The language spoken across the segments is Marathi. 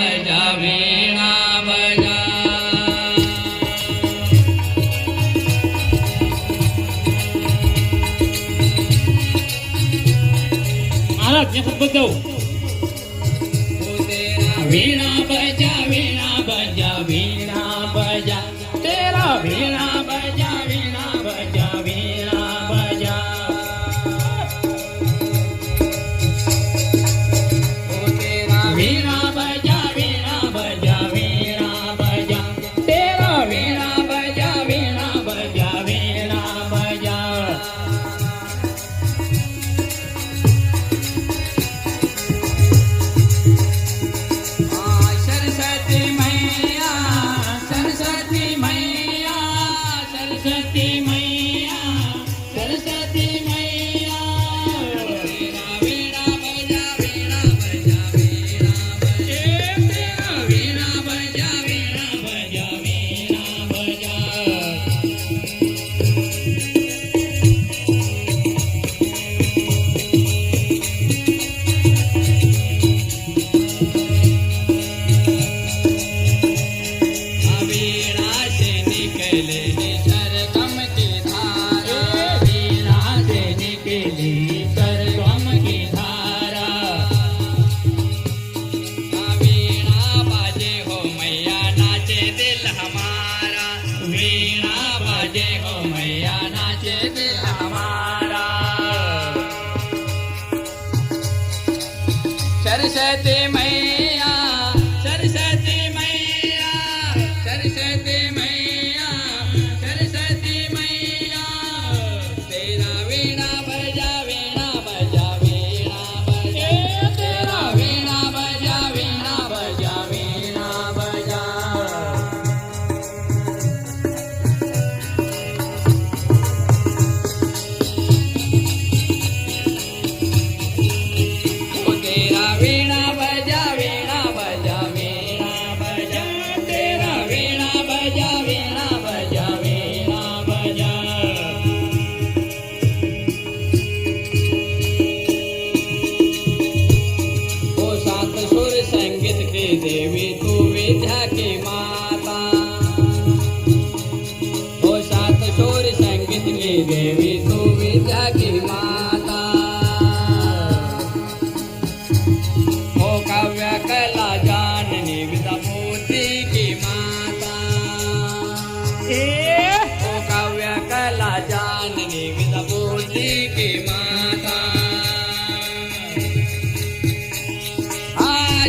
बजा वीणा बजा महाराज या सबत जाऊ वीणा बजा वीणा बजा वीणा बजा तेरा वीणा बजा वीणा बजा वीणा बजा वीणा बजा वीणा बजा वीणा बजा तेरा वीणा बजा वीणा बजा वीणा बजा सरस्वती मैया सरस्वती मैया सरस्वती मैया सरस्वती मैया वीणा बजा वीणा बजा वीणा बजा वीणा बजा वीणा बजा वीणा बजा वीणा से निकले सरगम की धारा वीणा से निकली सरगम की धारा वीणा बाजे हो मैया नाचे दिल हमारा वीणा बाजे हो मैया नाचे दिल हमारा सरस्वती मैया सरस्वती मैया सरस्वती मैया सरस्वती मैया तेरा वीणा बजा वीणा बजा वीणा बजा तेरा वीणा बजा वीणा बजा वीणा बजा ओ तेरा वीणा बजा वीणा बजा वीणा बजा तेरा वीणा बजा वीणा बजा वीणा बजा ओ सात सुर संगीत की देवी तू विद्या की माता ओ सात सुर संगीत की देवी तू विद्या की माता ओ काव्य कला जाननी विद्यामूर्ति की माता ओ काव्य कला जाननी विद्यामूर्ति की माता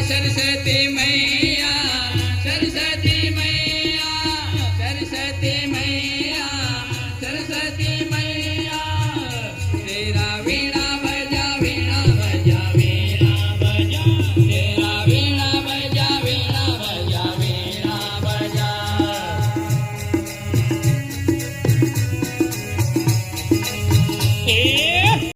सरस्वती मैया